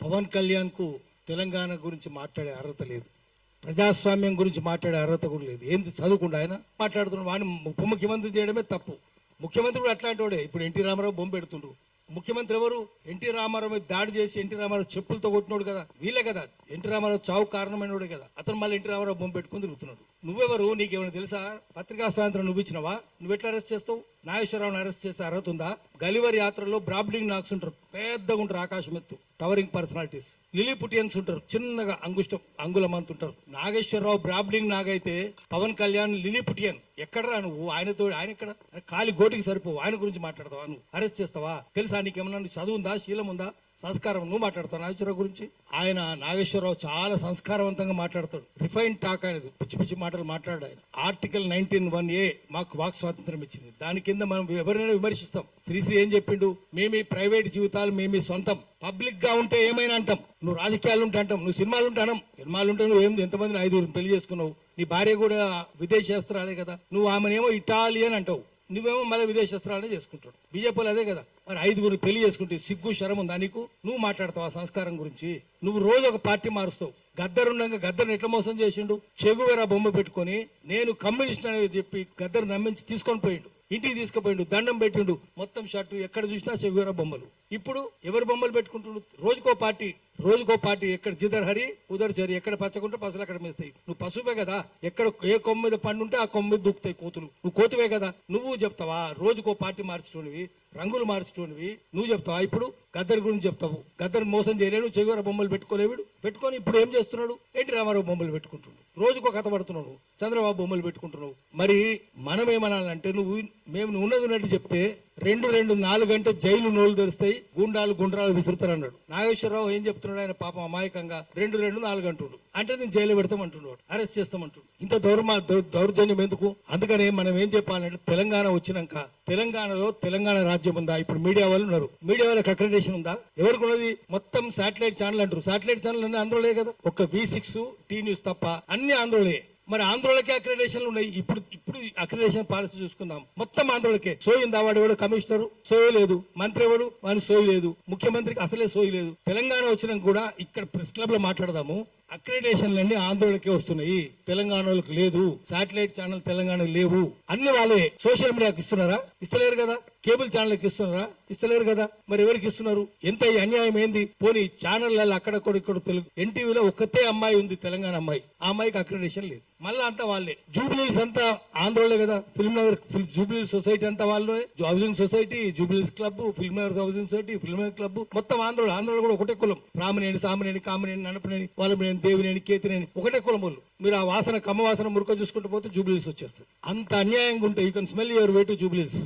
పవన్ కళ్యాణ్ కు తెలంగాణ గురించి మాట్లాడే అర్హత లేదు, ప్రజాస్వామ్యం గురించి మాట్లాడే అర్హత కూడా లేదు. ఏంది చదువుకుండా ఆయన మాట్లాడుతున్నాడు. వాడిని ఉప ముఖ్యమంత్రి చేయడమే తప్పు. ముఖ్యమంత్రి కూడా అట్లాంటి వాడే. ఇప్పుడు ఎన్టీ రామారావు బొమ్మ పెడుతుండ్రు. ముఖ్యమంత్రి ఎవరు? ఎన్టీ రామారావు మీద దాడి చేసి ఎన్టీ రామారావు చెప్పులతో కొట్టినోడు కదా, వీళ్ళే కదా. ఎన్టీ రామారావు చావు కారణమైనోడే కదా. అతను మళ్ళీ ఎన్టీ రామారావు బొమ్మ పెట్టుకుని తిరుగుతున్నాడు. నువ్వెవరు? నీకేమైనా తెలుసా? పత్రికా స్వాతంత్రం నువ్వు ఇచ్చినవా? నువ్వు ఎట్లా అరెస్ట్ చేస్తావు? నాగేశ్వరరావుని అరెస్ట్ చేసే అర్హత ఉందా? గలివర్ యాత్రలో బ్రాబ్లింగ్ నాక్స్ ఉంటారు, పెద్దగా ఉంటారు, ఆకాశం ఎత్తు, టవరింగ్ పర్సనాలిటీస్. లిలీపుటియన్స్ ఉంటారు, చిన్నగా అంగుళం అంత ఉంటారు. నాగేశ్వరరావు బ్రాబ్లింగ్ నాగైతే పవన్ కళ్యాణ్ లిలీపుటియన్. ఎక్కడరా నువ్వు? ఆయన ఎక్కడ? కాలి గోటికి సరిపోవు. ఆయన గురించి మాట్లాడతావా? నువ్వు అరెస్ట్ చేస్తావా? తెలుసా నీకేమన్నా చదువు ఉందా, శీలం ఉందా, సంస్కారం? నువ్వు మాట్లాడతావు నాగేశ్వరరావు గురించి? ఆయన నాగేశ్వరరావు చాలా సంస్కారవంతంగా మాట్లాడతాడు. రిఫైన్ టాక్ అనేది, పిచ్చి పిచ్చి మాటలు మాట్లాడు ఆయన. ఆర్టికల్ 19(1)A మాకు వాక్ స్వాతంత్రం ఇచ్చింది. దాని కింద మనం ఎవరైనా విమర్శిస్తాం. శ్రీశ్రీ ఏం చెప్పిండు? మేమీ ప్రైవేట్ జీవితాలు మేమీ సొంతం, పబ్లిక్ గా ఉంటే ఏమైనా అంటాం. నువ్వు రాజకీయాలు ఉంటే అంటాం, నువ్వు సినిమాలు ఉంటే అనం. సినిమాలు ఉంటే నువ్వు ఎంతమందిని 5 పెళ్లి చేసుకున్నావు? నీ భార్య కూడా విదేశేస్త్రాలే కదా. నువ్వు ఆమెనేమో ఇటాలియన్ అంటావు, నువ్వేమో మళ్ళీ విదేశస్త్రాలనే చేసుకుంటాడు. బీజేపీలు అదే కదా. మరి 5 పెళ్లి చేసుకుంటే సిగ్గు శరం ఉందా నీకు? నువ్వు మాట్లాడతావు ఆ సంస్కారం గురించి? నువ్వు రోజు ఒక పార్టీ మారుస్తావు. గద్దరుండగా గద్దరుని ఎట్లా మోసం చేసిండు? చెగువేరా బొమ్మ పెట్టుకుని నేను కమ్యూనిస్ట్ అనేది చెప్పి గద్దరు నమ్మించి తీసుకొని పోయిండు. ఇంటికి తీసుకుపోయిండు, దండం పెట్టిండు, మొత్తం షర్టు ఎక్కడ చూసినా చెగువేరా బొమ్మలు. ఇప్పుడు ఎవరు బొమ్మలు పెట్టుకుంటుండు? రోజుకో పార్టీ. ఎక్కడ జిదర్ హరి ఉదర్ చరి, ఎక్కడ పచ్చకుంటే పసలు అక్కడ మేస్తాయి. నువ్వు పశువే కదా. ఎక్కడ ఏ కొమ్మ మీద పండు ఉంటే ఆ కొమ్మ మీద దూకుతాయి కోతులు. నువ్వు కోతువే కదా. నువ్వు చెప్తావా? రోజుకో పార్టీ మార్చుకోనివి, రంగులు మార్చుకోనివి నువ్వు చెప్తావా? ఇప్పుడు గద్దర్ గురించి చెప్తావు. గద్దర్ మోసం చేయలేడు, చెగువర బొమ్మలు పెట్టుకోలేడు. పెట్టుకొని ఇప్పుడు ఏం చేస్తున్నాడు? ఎన్టీ రామారావు బొమ్మలు పెట్టుకుంటున్నాడు. రోజుకో కథ పడుతున్నాడు, చంద్రబాబు బొమ్మలు పెట్టుకుంటున్నావు. మరి మనం ఏమనాలంటే, మేము ఉన్నది ఉన్నట్టు చెప్తే 2-4 గంటలు జైలు నోళ్లు తెరుస్తాయి, గుండ్రాలు విసురుతారు అన్నాడు. నాగేశ్వరరావు ఏం చెప్తున్నాడు? ఆయన పాపం అమాయకంగా 2-4 గంటలు అంటే నేను జైలు పెడతామంటున్నాడు, అరెస్ట్ చేస్తామంటున్నాడు. ఇంత దౌర్జన్యం ఎందుకు? అందుకనే మనం ఏం చెప్పాలంటే, తెలంగాణ వచ్చినాక తెలంగాణలో తెలంగాణ రాజ్యం ఉందా? ఇప్పుడు మీడియా వాళ్ళు ఉన్నారు. మీడియా వాళ్ళకి అక్రెడిటేషన్ ఉందా? ఎవరికి ఉన్నది? మొత్తం శాటిలైట్ ఛానల్ అంటారు. శాటిలైట్ ఛానల్ అన్ని ఆంధ్రలే కదా. ఒక V6 టీ న్యూస్ తప్ప అన్ని ఆంధ్రలే. మరి ఆంధ్రలకే అక్రెడిటేషన్లు ఉన్నాయి. ఇప్పుడు అక్రెడిటేషన్ పాలసీ చూసుకుందాం, మొత్తం ఆంధ్రలకే. సోయిందా? వాడు కమిషనరు సోయలేదు, మంత్రి ఎవడు వాడిని సోయలేదు, ముఖ్యమంత్రికి అసలే సోయలేదు. తెలంగాణ వచ్చినా కూడా ఇక్కడ ప్రెస్ క్లబ్ లో మాట్లాడదాము, అక్రెడిటేషన్లన్నీ ఆంధ్రలకే వస్తున్నాయి, తెలంగాణలకు లేదు. శాటిలైట్ ఛానల్ తెలంగాణ లేవు. అన్ని వాళ్ళే. సోషల్ మీడియాకి ఇస్తున్నారా? ఇస్తలేరు కదా. కేబుల్ ఛానల్కి ఇస్తున్నారా? ఇస్తలేరు కదా. మరి ఎవరికి ఇస్తున్నారు? ఎంత అన్యాయం ఏంది? పోనీ ఛానళ్లలో అక్కడక్కడ తెలుగు ఎన్టీవీలో ఒక్కతే అమ్మాయి ఉంది, తెలంగాణ అమ్మాయి. ఆ అమ్మాయికి అక్రెడిటేషన్ లేదు. మళ్ళా అంతా వాళ్ళే. జూబ్లీస్ అంతా ఆంధ్రలే కదా. ఫిల్మ్ నగర్ జూబ్లీ సొసైటీ అంతా వాళ్ళే. Housing society, jubilee's club, film Nagar housing society, film Nagar club మొత్తం ఆంధ్రలో కూడా ఒకటే కులం. రామనేని, సామనేని, కామనేని, నడపనేని, వాళ్ళమనేని, దేవినేని, కేతినేని ఒకటే కులం వాళ్ళు. మీరు ఆ వాసన కమ్మ వాసన మురుక చూసుకుంటూ పోతే జూబ్లీస్ వచ్చేస్తుంది. అంత అన్యాయంగా ఉంటే you can smell your way to Jubilees.